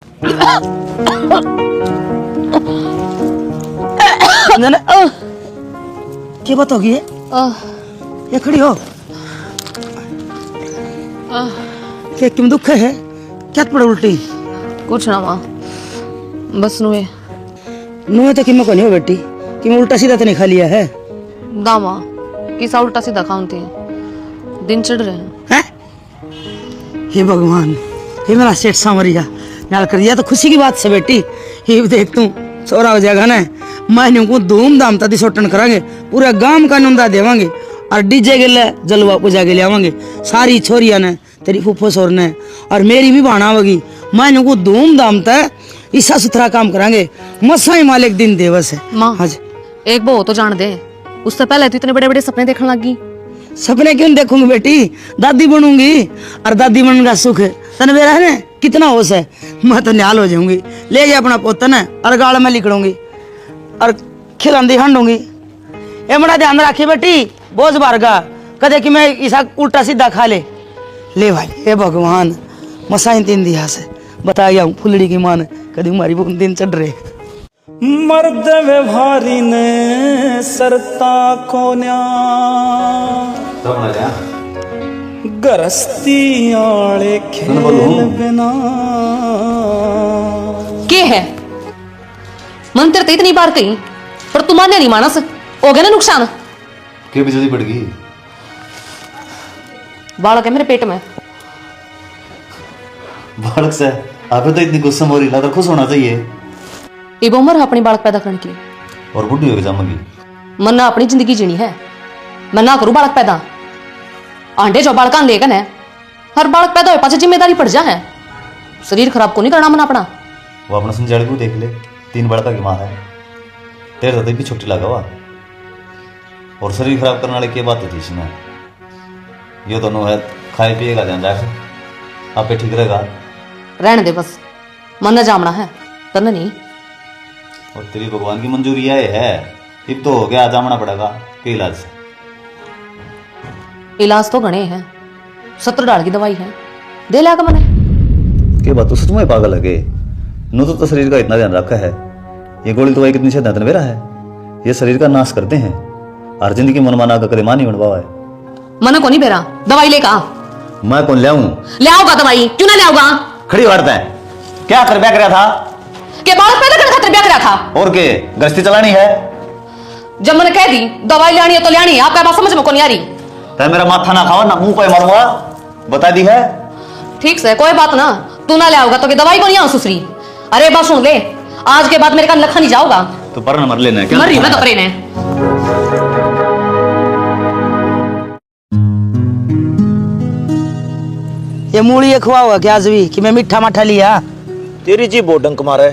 क्या बात होगी? ये खड़ी हो क्या? क्यों दुख है? क्या पड़ा उल्टी? कुछ ना माँ, बस नुए तो कि मैं को नहीं हो बेटी कि मैं उल्टा सीधा तो नहीं खा लिया है? दामा किसा उल्टा सीधा खाऊं थे, दिन चढ़ रहे हैं। हे भगवान, हे मेरा सेठ सामरिया नाल कर दिया तो खुशी की बात से बेटी। ये देख तू सोरा हो जाएगा ना, मैं को धूमधाम तदी सोटन करांगे, पूरा गांव का नंदा देवांगे और डीजे के लिए जलवा पूजा के लिए आवांगे। सारी छोरिया ने तेरी फूफो सोर ने और मेरी भी भाणा होगी। मैं को धूमधाम तक ईसा सुथरा काम करांगे। मसाई मालिक दिन दिवस है। माँ एक वो तो जान दे, उससे पहले तो इतने बड़े बड़े सपने देखने लगी। सपने क्यों देखूंगी बेटी, दादी बनूंगी और दादी बनने का सुख है तन मेरा है ना, कितना होश है। मैं तो न्याल हो जाऊंगी, ले गया अपना पोतन है और गाड़ में लिखड़ूंगी और खिलांदी हंडूंगी। ये बड़ा ध्यान रखी बेटी, बोझ भर का कदे कि मैं इसा उल्टा सीधा खा ले भाई। हे भगवान, मसाई तीन दिया से बता गया हूँ फुलड़ी की मान कभी हमारी दिन चढ़ रहे। मर्द व्यवहारी ने सरता कोन्या गरस्ती आले खेल बिना के है मंत्र तो इतनी बार कही पर तुम्हारे नहीं मानस हो गया ना नुकसान। क्यों बिजली पड़ गई? बालक है मेरे पेट में। बालक से आप तो इतनी गुस्सा हो रही, तो खुश होना चाहिए। ये उम्र है अपनी बालक पैदा करने की और बुढ़ी हो जाऊंगी। मन ना अपनी जिंदगी जीनी है, मैं ना करूं बालक पैदा। आंडे जो बालका लेकर है, हर बालक पैदा हो पाचे जिम्मेदारी पड़ जा है। शरीर खराब को नहीं करना मन अपना। वो अपना संजड़ को देख ले, 3 बड़का की माँ है, तेरे तो भी छुट्टी लगा हुआ और शरीर खराब करने वाले की बात होती इसमें। ये दोनों है खाए पिएगा ध्यान रख, आप पे ठीक रहेगा। रहने दे बस, मन न जामना है तन नहीं। और तेरी भगवान की मंजूरी है, अब तो हो गया, जामना पड़ेगा के इलाज से। इलाज तो गणे हैं, 70 डाल की दवाई है, दे लिया मैंने। के बात तो सच में पागल लगे। नो तो शरीर का इतना ध्यान रखा है, ये गोली दवाई कितनी शैतान मेरा है, ये शरीर का नाश करते हैं और जिंदगी मनमाना का कदे मान नहीं बनवा है। मन को नहीं बेरा दवाई लेगा, मैं कौन ले आऊं? ले आओगा दवाई, क्यों ना ले आओगा? खड़ी वार्ता है, क्या कर ब्याह कराया था? के बालक पैदा करने खातिर ब्याह करा था और के गृहस्थी चलानी है। जब मैंने कह दी दवाई लेनी है तो लेनी है, आपका बात समझ में को नहीं आ रही। तै मेरा माथा ना खाओ ना मुंह पे मारूंगा, बता दी है। ठीक से कोई बात ना, तू ना ले आओगा तो कि दवाई को नहीं आऊं सुसरी। अरे बात सुन ले, आज के बाद मेरे का लखा नहीं जाओगा तो पर न मर लेना है क्या? मर रही मैं तो परे ने। ये मूली ये खुआ हुआ क्या आज भी कि मैं मीठा माठा लिया? तेरी जी बहुत डंक मारे।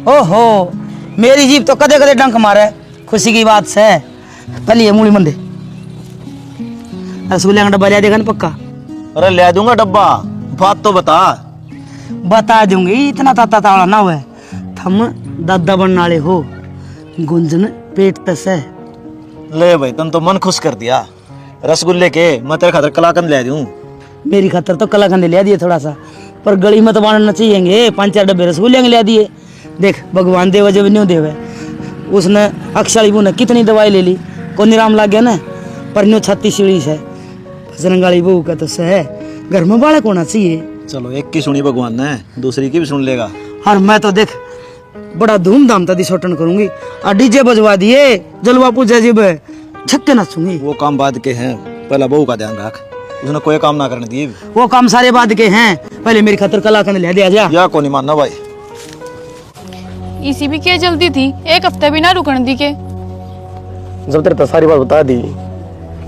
ओहो, मेरी जीभ तो कदे कदे डंक मारे, खुशी की बात से। पहले ये मूली मंदे रसगुल्ले का डब्बा ले देगा ना पक्का? अरे ले दूंगा डब्बा, बात तो बता दूंगी, इतना ताता तावड़ा ना हुआ। थम दादा बनने वाले हो, गुंजन पेट तस है। ले भाई, तुम तो मन खुश कर दिया। रसगुल्ले के मैं तेरे खातर कलाकंद ले दूं। मेरी खातर तो कलाकंद ले दिए थोड़ा सा, पर गली में तो बांटना चाहिए। 5-4 डब्बे रसगुल्ले ले दिए। देख भगवान देवे जब नहीं देवे, उसने अक्षाली बू ने कितनी दवाई ले ली, को निराम लग गया ना, पर न्यू 36 सीढ़ी से बजरंगाली बहू का तो है, घर में बालक होना चाहिए। चलो एक की सुनी भगवान ने, दूसरी की भी सुन लेगा। और मैं तो देख बड़ा धूमधाम तदी सोटन करूंगी और डीजे बजवा दिए, जलवा पूजा जी छक्के नाचूंगी। वो काम बाद के हैं, पहला बहू का ध्यान रख, उसने कोई काम ना करने दिए। वो काम सारे बाद के हैं, पहले मेरी खातर कलाकंद ले दिया जा। या को नहीं मानना भाई। इसी भी क्या जल्दी थी, एक हफ्ते भी ना रुकने दी के। जब तेरे तो सारी बात बता दी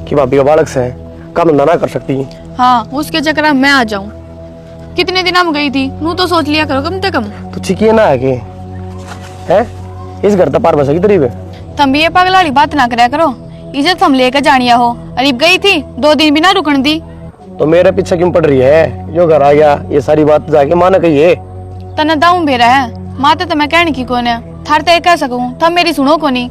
कि भाभी का बालक से काम धंधा ना कर सकती। हाँ, उसके चक्कर में मैं आ जाऊं। कितने दिन हम गई थी, नू तो सोच लिया करो कम से कम। तो छिकी ना है कि है इस घर तक पार बसेगी तेरी पे। तुम भी ये पगलाड़ी बात ना कराया करो, इज्जत हम लेकर जानिया हो। अरीब गई थी, 2 दिन भी ना रुकने दी। तो मेरे पीछे क्यों पड़ रही है? जो घर आ गया ये सारी बात जाके माना कहिए। तना दाऊं बेरा है, माते तो मैं कहने की कौन है, थार तय कह सकूं, तब मेरी सुनो को नहीं।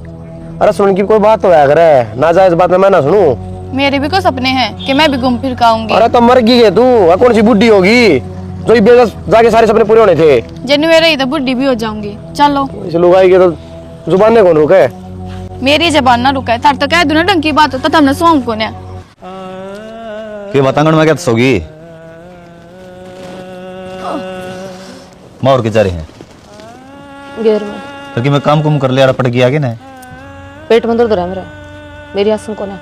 अरे सुन की कोई बात तो है, करे ना जाए इस बात में मैं ना सुनूं। मेरे भी को सपने हैं कि मैं भी घूम फिर के आऊंगी। अरे तो मर गई है तू, कौन सी बुढ़ी होगी? जो बेबस जाके सारे सपने पूरे होने थे। जन्नू मेरे ही तो बुढ़ी भी हो जाऊंगी। चलो इस लुगाई के तो जुबान ने कौन रोके? मेरी जबान ना रुका है। थार तो कह दूं ना ढंग की बात हो तो तुमने सोम को ने के बतांगण में क्या सोगी मार के जा रहे हैं गेर में क्योंकि मैं काम कुम कर लिया पट गया आगे ना पेट में दर्द रहा मेरा। मेरी आसन को ना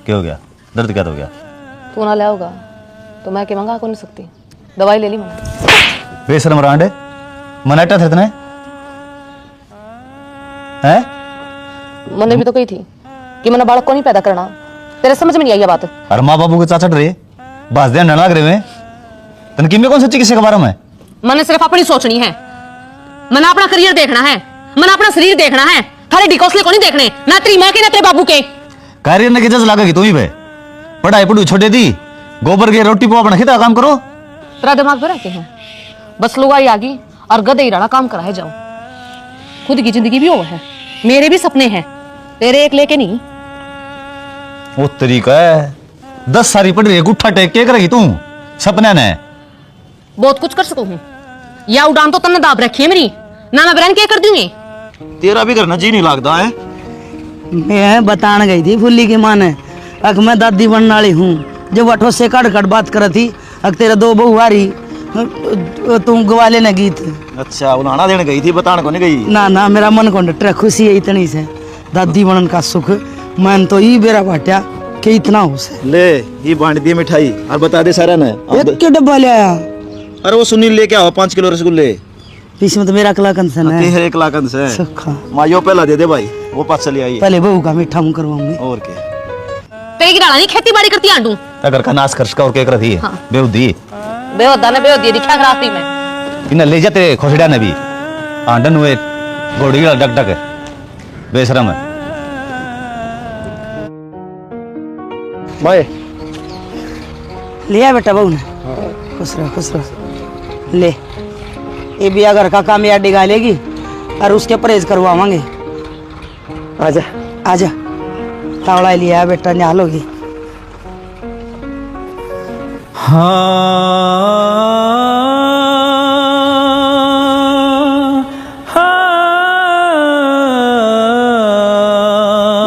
क्या हो गया दर्द क्या हो गया तू ना ले होगा तो मैं के मंगा को नहीं सकती। दवाई ले ली मैंने। बेशरम रांडे मनाटा थे तने हैं मैंने भी तो कही थी कि मैंने बालक को नहीं पैदा करना। तेरे समझ में नहीं आई ये बात। अरे माँ बाबू के चाचट रहे बास ध्यान न लग रहे में तन किम में कौन सच्ची किसी के बारे में मैंने सिर्फ अपनी सोचनी है। मैंने अपना करियर देखना है। मैंने अपना शरीर देखना है। थारे डिकोसले को नहीं देखने ना तेरी माँ के ना तेरे बाबू के। कार्य ने जज लागेगी तू ही पे पढ़ाई पढ़ू छोड़े दी गोबर के रोटी पो अपना खेता काम करो। तेरा दिमाग भरा के हैं बस लुगाई आ गई और गधे ही रड़ा काम कराए जाओ। खुद की जिंदगी भी वो है मेरे भी सपने हैं तेरे एक लेके नहीं। वो तरीका है 10 सारी पढ़ रही है गुट्ठा टेक के करेगी तू सपने ने बहुत कुछ कर सकूं हूं या उड़ान तो तन्ने दाब रखी है मेरी ना मैं बरन क्या कर दूंगी। तेरा भी करना जी नहीं लगता है। मैं बताने गई थी फुल्ली की माँ ने अक मैं दादी बनने वाली हूँ जब वठो से कट कट बात कर थी अक तेरा 2 बहू आ रही तुम गवा लेना गीत। अच्छा उलाना देने गई थी बताने को नहीं गई ना ना मेरा मन को डर खुशी है इतनी से दादी बनन का सुख मन तो ये बेरा बाटिया कि इतना हो से ले ये बांट दी मिठाई और बता दे सारा ने एक के डब्बा ले आया। अरे वो सुनील लेके आओ 5 किलो रसगुल्ले इसमें तो मेरा कलाकंद से ना तेरे 1 लाख से सुखा मायो पहला दे दे भाई वो पास चली आई पहले बहू का मीठा मुँह करवाऊंगी। और क्या तेरी गिराना नहीं खेती बाड़ी करती आंडू अगर का नाश खर्च का और क्या कर रही है बेउदी बेहोदा ने बेहोदी दिखा खराबी में इन्हें ले जाते खोसड़ा ने भी आंडन हुए घोड़ी का डक डक बेशरम है भाई लिया बेटा बहू ने खुश रहो ले ये भी अगर का काम याद डिगा लेगी और उसके परहेज करवावांगे। आजा आजा तावड़ा लिया बेटा निहाल होगी।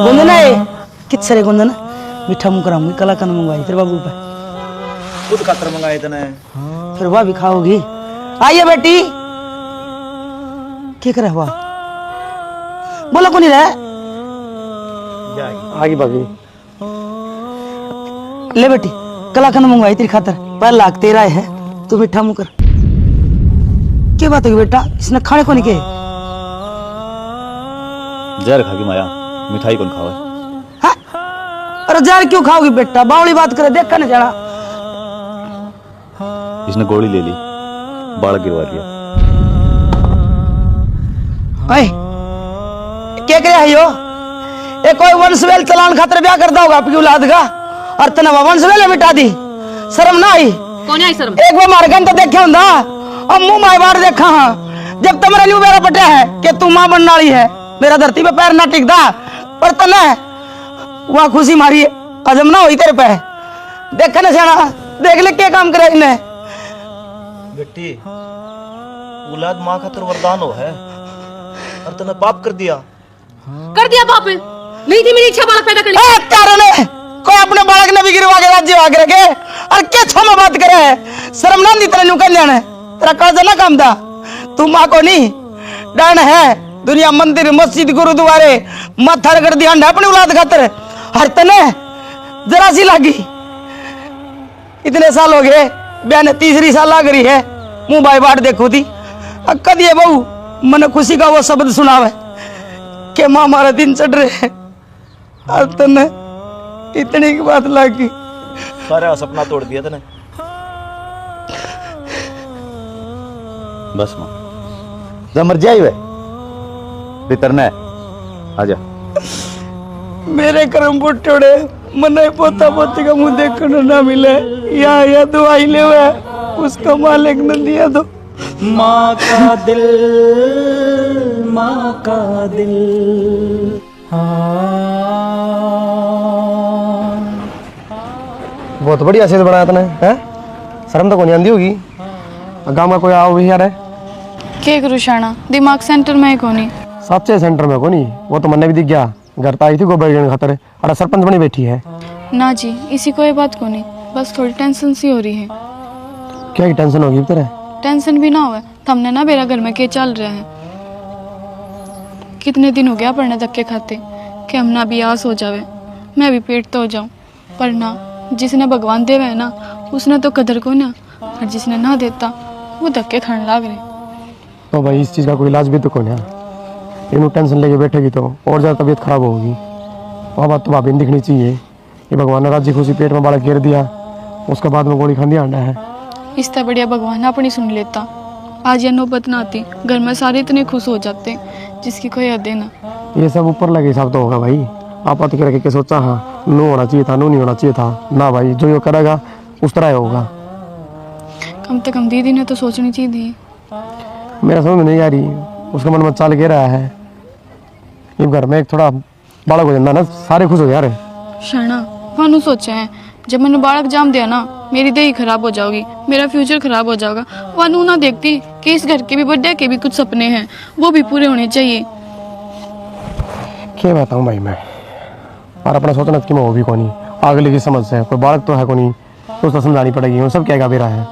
गुंदन है कित सारे गुंदन मीठा मुँह कराऊंगी कलाकंद मंगवाई तेरे बाबू पे खुद खातर मंगाए तने फिर वह भी खाओगी। आइए बेटी क्या करे हुआ बोला को नहीं रहा आगे भाभी ले बेटी कलाकंद मंगवाई तेरी खातर पर लाख तेरा है तू मीठा मुँह कर। क्या बात होगी बेटा इसने खाने को नहीं के जहर खा की माया मिठाई कौन खावे हाँ? अरे जार क्यों खाओगी बेटा बावली बात करे देख कर जाना। इसने गोली ले ली बाल गिरवा लिया ओए क्या करे है यो ये कोई वंशवेल चलान खातर ब्याह करता होगा आपकी औलाद का और तना वंशवेल मिटा दी शर्म ना आई। कौन आई शर्म एक बार मारगन तो देखे हुंदा और मुंह माय बार देखा हाँ जब तुम्हारा न्यू मेरा पटा है कि तू मां बनने वाली है मेरा धरती पे पैर ना टिकदा पर तना वहां खुशी मारी हजम ना हुई तेरे पे देख ना जाना देख ले क्या काम करे इन्हें बेटी औलाद माँ का तो वरदान हो है और तूने पाप कर दिया पाप नहीं थी मेरी इच्छा बालक पैदा करने ए तारा ने कोई अपने बालक ने भी गिरवा के राज्य भाग रखे और क्या छो बात करे शर्म ना दी तेरे न्यू कल्याण तेरा कर्ज ना काम था तू माँ को नहीं डन है दुनिया मंदिर मस्जिद गुरुद्वारे माथा कर दिया अपनी औलाद खातर हर तने जरा सी लागी इतने साल हो गए बहन 3री साल लग रही है मुंह बाई बाट देखो थी कदी है बहू मन खुशी का वो शब्द सुनावे कि माँ हमारा दिन चढ़ रहे हैं और तने इतनी की बात लागी सारा सपना तोड़ दिया तने बस माँ जब मर जाए वे भीतर आजा मेरे कर्म पुटोड़े मने पोता पोती का मुंह देखने ना मिले या दवाई ले उसका मालिक ने दिया तो माँ का दिल माँ का दिल बहुत बढ़िया सेज बनाया तने हैं शर्म तो कोनी आंदी होगी गांव का कोई आओ भी यार है के करूँ शाना दिमाग सेंटर में को नहीं सबसे सेंटर में को नहीं वो तो मैंने भी दिख गया घर तो आई थी गोबर खातर अरे सरपंच बनी बैठी है ना जी इसी को ये बात को नहीं बस थोड़ी टेंशन सी हो रही है क्या की टेंशन होगी तेरे टेंशन भी ना हो हमने ना मेरा घर में के चल रहे हैं कितने दिन हो गया पढ़ने धक्के खाते कि हम ना भी आस हो जावे मैं भी पेट तो हो जाऊं पर ना जिसने भगवान देवे है ना उसने तो कदर को ना और जिसने ना देता वो धक्के खाने लाग रहे तो भाई इस चीज़ का कोई इलाज भी तो कौन है इन टेंशन लेके बैठेगी तो और ज़्यादा तबीयत खराब होगी वहाँ बात तो भाभी ने दिखनी चाहिए ये भगवान ने राजी खुशी पेट में बालक गिर दिया उसके बाद में गोली खानी आना है इससे बढ़िया भगवान अपनी सुन लेता आज ये नौबत ना आती घर में सारे इतने खुश हो जाते जिसकी कोई हद है ना ये सब ऊपर लगे हिसाब तो होगा भाई आप तो करके के सोचा हाँ नू होना चाहिए था नू नहीं होना चाहिए था ना भाई जो करेगा उस तरह होगा कम से कम दीदी ने तो सोचनी चाहिए थी मेरा समझ में नहीं आ रही उसका मन में चल के रहा है ये घर में एक थोड़ा बालक हो जाता ना सारे खुश हो जा रहे शाना वानू सोचा है जब मैंने बालक जाम दिया ना मेरी देही खराब हो जाएगी मेरा फ्यूचर खराब हो जाएगा वानू ना देखती कि इस घर के भी बर्थडे के भी कुछ सपने हैं वो भी पूरे होने चाहिए क्या बताऊँ भाई मैं और अपना सोचना कि मैं वो भी कौन अगले की समझ से कोई बालक तो है कौन तो उसको समझानी पड़ेगी वो सब क्या बेरा है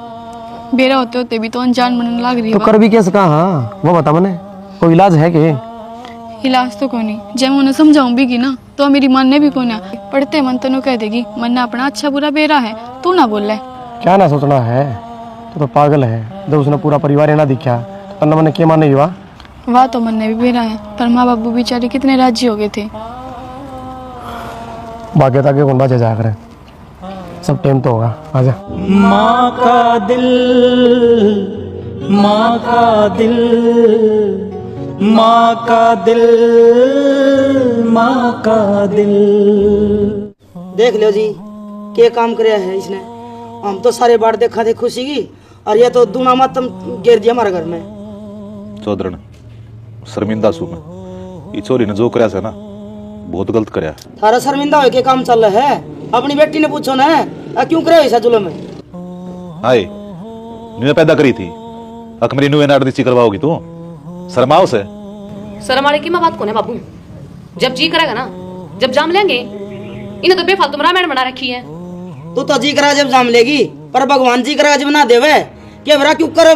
बेरा होते होते भी तो अनजान बनने लग रही तो है कर भी कैसे कहा हाँ वो बता मैंने कोई इलाज है कि इलाज तो कोनी जब मैं उन्हें समझाऊं भी की ना तो मेरी मानने भी कोना पढ़ते मन तेनों कह देगी मन ना अपना अच्छा बुरा बेरा है तू ना बोल क्या ना सोचना है तो पागल है जब उसने पूरा परिवार ना दिखा तो तन्ना मैंने क्या माने हुआ वाह तो मन ने भी बेरा है पर माँ बाबू बेचारे कितने राजी हो गए थे भाग्य ताकि कौन बाजे जा कर सब टाइम तो होगा आजा माँ का दिल माँ का दिल माँ का दिल माँ का दिल देख लो जी क्या काम कराया है इसने हम तो सारे बार देखा थे खुशी की और ये तो दूना मत गिर दिया हमारे घर में चौधरी शर्मिंदा सू मैं ये चोरी ने जो कराया से ना बहुत गलत कराया थारा शर्मिंदा हो के काम चल रहा है अपनी बेटी ने पूछो ना क्यों करे ऐसा जुलम में हाय न्यू पैदा करी थी अक मेरी न्यू एनआर दी करवाओगी तू शर्माओ से शर्म वाले की मैं बात कौन है बाबू जब जी करेगा ना जब जाम लेंगे इन्हें तो बेफालतू रामायण बना रखी है तू तो जी करा जब जाम लेगी पर भगवान जी करा जब ना देवे क्या भरा क्यों कर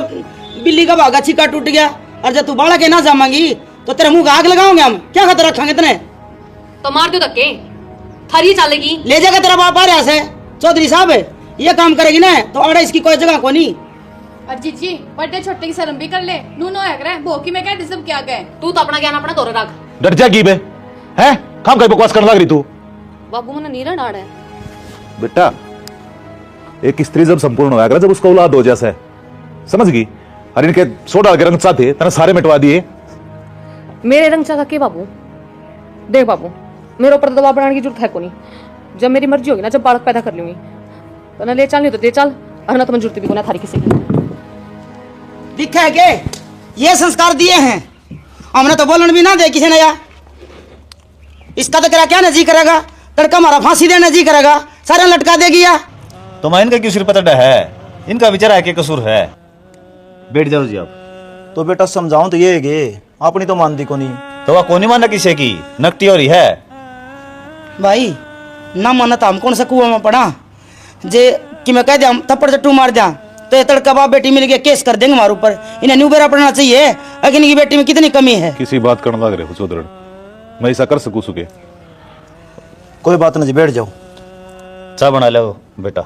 बिल्ली का भागा छिका टूट गया और जब तू बालक के ना जामांगी तो तेरे मुंह आग लगाओगे हम क्या खतरा रखेंगे इतने तो मार दो धक्के थारी चलेगी ले जाकर तेरा बाप आ रहा है चौधरी साहब ये काम करेगी ना तो अरे इसकी कोई जगह को नहीं अजीत जी बर्थडे छोटे की शर्म भी कर ले नू नो है करे भोकी में कहते सब क्या गए तू तो अपना ज्ञान अपना दौरे रख डर जागी बे हैं काम कर बकवास करने लग रही तू बाबू मन नीरा नाड़ है बेटा एक स्त्री जब संपूर्ण होया करे जब उसका औलाद हो जैसे समझ गई अरे इनके सो डाल के रंग साथे तने सारे मिटवा दिए मेरे रंग चाह के बाबू देख बाबू मेरे ऊपर दबाव बनाने की जरूरत है को नहीं जब मेरी मर्जी होगी ना जब बालक पैदा कर लूंगी तो ना ले चल नहीं तो दे चल और ना तो मैं जरूरत भी को ना थारी किसी की दिखा है के ये संस्कार दिए हैं हमने तो बोलन भी ना दे किसी ने यार इसका तो करा क्या ना जी करेगा लड़का हमारा फांसी देना जी करेगा सारा लटका देगी या तो मैं इनका क्यों सिर पतड़ा है इनका विचार है कि कसूर है बैठ जाओ जी आप तो बेटा समझाऊं तो ये है गे अपनी तो मानती को नहीं तो वह कौन माना किसे की नकटी हो रही है भाई ना माना तो हम कौन सा कुआं में पड़ा जे कि मैं कह दिया हम थप्पड़ चट्टू मार दिया तो ये तड़का बाप बेटी मिल गया केस कर देंगे हमारे ऊपर इन्हें न्यू बेरा पड़ना चाहिए अगर इनकी बेटी में कितनी कमी है किसी बात करने लग रहे हो चौधरी मैं ऐसा कर सकूं सुके कोई बात नहीं जी बैठ जाओ चाय बना लो बेटा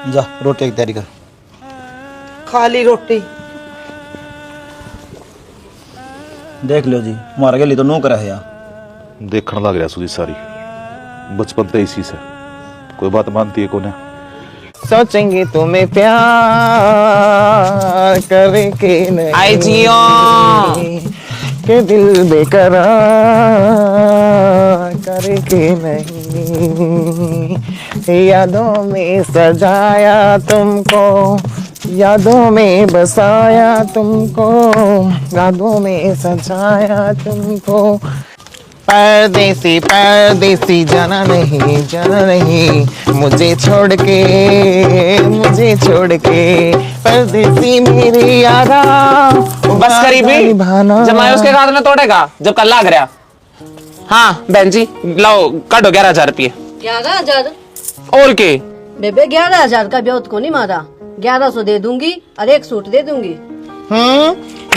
जा रोटी की तैयारी कर खाली रोटी देख लो जी हमारे के लिए तो नो करा है यार देखने लग रहा सुधी सारी बचपन से इसी से कोई बात मानती है कौन है सोचेंगे तुम्हें प्यार करके नहीं आई जियो के दिल बेकरार करके नहीं यादों में सजाया तुमको यादों में बसाया तुमको यादों में सजाया तुमको परदेसी परदेसी जाना नहीं मुझे छोड़ के परदेसी मेरे यारा। बस करीबी जमाए उसके हाथ में तोड़ेगा जब कल लाग रहा। हाँ बहन जी लाओ काटो 11,000 रुपये। 11,000 और के बेबे 11,000 का ब्याह को नहीं मारा। 1100 दे दूंगी और एक सूट दे दूंगी।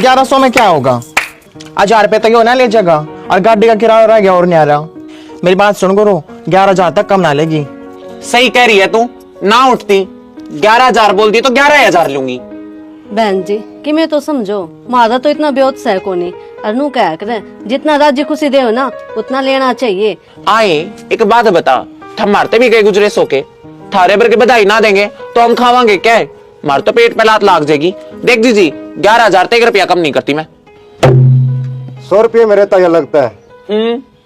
1100 में क्या होगा? 1000 रुपये तक ना ले जाएगा और गाड़ी का किराया रह गया और नहीं आ रहा। मेरी बात सुन करो 11,000 तक कम ना लेगी। सही कह रही है तू ना उठती 11,000 बोलती तो 11,000 लूंगी। बहन जी कि मैं तो समझो मारा तो इतना ब्योत सह को नहीं और नू कह करे जितना राज्य खुशी दे ना उतना लेना चाहिए। आए एक बात बता हम मारते भी गए गुजरे सो के थारे भर के बधाई ना देंगे तो हम खावांगे क्या? मार तो पेट पे लात लाग जाएगी। देख दीजिए 11,000 1 रुपया कम नहीं करती मैं। 100 रुपये मेरे तक लगता है।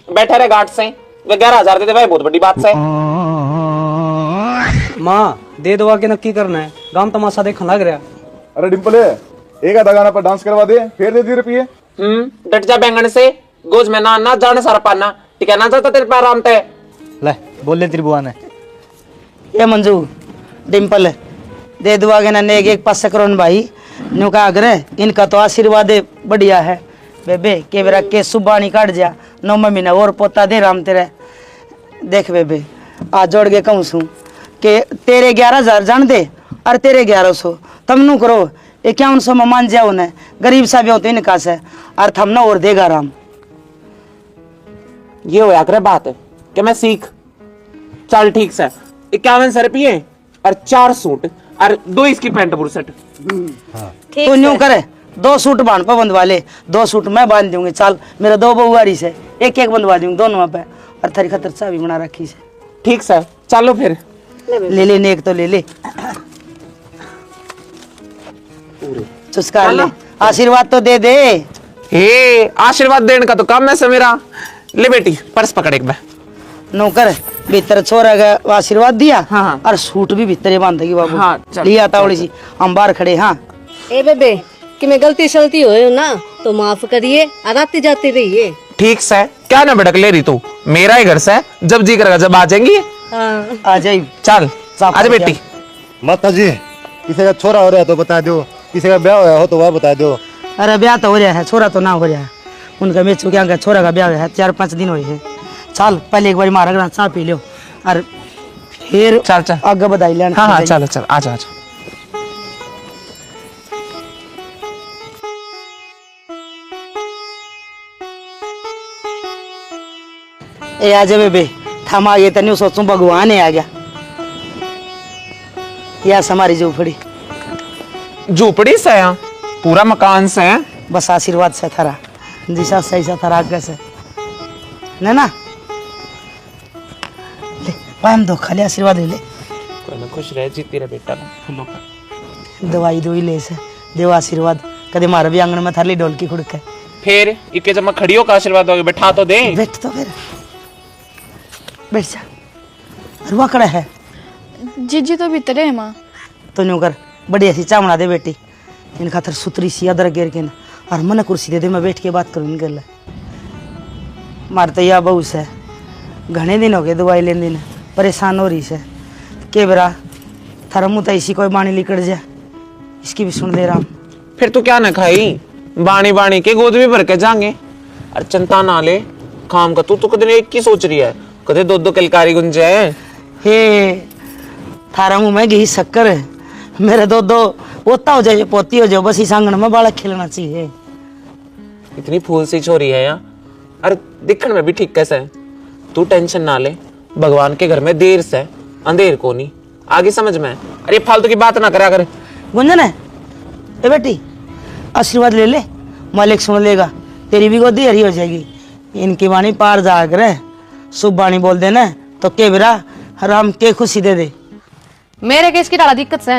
बैठे रहे गार्ड से 11,000 देते भाई बहुत बड़ी बात से। माँ दे दो आके नक्की करना है गांव तमाशा देखने लग रहा। अरे डिम्पल एक आधा गाना पर डांस करवा दे फिर दे 10 रुपये। डट जा बैंगन से गोज में ना जाने सारा पाना ठीक है ना जाता तेरे पे आराम ते ले बोल ले तेरी बुआ ने। ये मंजू डिम्पल दे दुआ के ना नेक एक 5 करोड़ भाई न्यू का आग्रह इनका तो आशीर्वाद बढ़िया है बेबे के बेरा के सुबानी काट जा 9 महीना और पोता दे राम तेरे। देख बेबे आज जोड़ के कहूँ सू के तेरे 11,000 जान दे और तेरे 1100 तम नू करो 5100 में मान जाओ न गरीब सा भी हो तो इनका से और थम ना और देगा राम। ये होया करे बात कि मैं सीख चल ठीक से 51 रुपये और 4 सूट और 2 इसकी पैंट बुरसट। तो न्यू करे 2 सूट बांध पे बंधवा ले 2 सूट मैं बांध दूंगी। चल मेरे 2 बहुआरी से एक बंधवा दूंगी दोनों पे और थारी खतर चाबी बना रखी से। ठीक सर चलो फिर ले नेक तो ले ले चुस्कार ले आशीर्वाद तो दे दे। हे आशीर्वाद देने का तो काम है मेरा। ले बेटी पर्स पकड़ एक बार नौकर भीतर छोरा का आशीर्वाद दिया। हाँ। और सूट भी भीतर बांधेगी बाबू। हाँ, चल, लिया तावड़ी सी हम बाहर खड़े। हाँ ए बेबे कि मैं गलती शलती हो ना तो माफ करिए और आती जाती रहिए। ठीक से क्या ना भड़क ले रही तू मेरा ही घर से जब जी करेगा जब आ जाएंगी। आ जाइए चल आजा बेटी। माता जी किसी का छोरा हो रहा है तो बता दो, किसी का ब्याह हो तो वह बता दो। अरे ब्याह तो हो रहा है छोरा तो ना हो रहा है। उनका मेरे चुके का छोरा का ब्याह है 4-5 दिन हुए हैं। चल पहले एक बार मारा ग्रास चाह पी लो और फिर चल चल आगे बधाई लेना। हाँ चलो चल आजा आजा। ए आ जा बेबे थम आ गए तनी सोचूं भगवान आ गया। या हमारी झोपड़ी झोपड़ी से है पूरा मकान से है बस आशीर्वाद से थारा दिशा सही से थारा आगे से ना ले पाम दो खाली आशीर्वाद ले खुश रह जी तेरा बेटा फूलों का दवाई दोई ले से देव आशीर्वाद कदे मारे भी आंगन में थाली ढोल की खुड़क है। फिर इके जब मैं खड़ियों का आशीर्वाद होगे बैठा तो दे। बैठ तो फिर बैठ जा रुआ कड़ा है जीजी तो भीतर है माँ। तो न्यू कर बढ़िया सी चावड़ा दे बेटी इन खातर सुतरी सी अदर गिर के ना और मन कुर्सी दे दे मैं बैठ के बात करूँ इनके लिए। मार तो यह बहू से घने दिन हो गए दवाई लेने दिन परेशान हो रही से के बेरा थारा मुँह तो इसी कोई बाणी लिकड़ जाए इसकी भी सुन ले रहा। फिर तू क्या ना खाई बाणी बाणी के गोद भी भर के जाएंगे और चिंता ना ले काम का तू कदे एक की सोच रही है कदे 2-2 किलकारी गुंजे हे थारा मुँह में घी शक्कर है मेरे 2-2 पोता हो जाए पोती हो जाए बस इस आंगन में बालक खेलना चाहिए। इतनी फूल सी छोरी है यार अरे दिखने में भी ठीक कैसे है। तू टेंशन ना ले भगवान के घर में देर से अंधेर को नहीं आगे समझ में। अरे फालतू की बात ना करा कर। गुंजन है ए बेटी आशीर्वाद ले ले मालिक सुन लेगा तेरी भी गोदी हरी हो जाएगी। इनकी वाणी पार जा कर शुभ वाणी बोल देना तो के बिरा राम के खुशी दे दे। मेरे केस की डाला दिक्कत से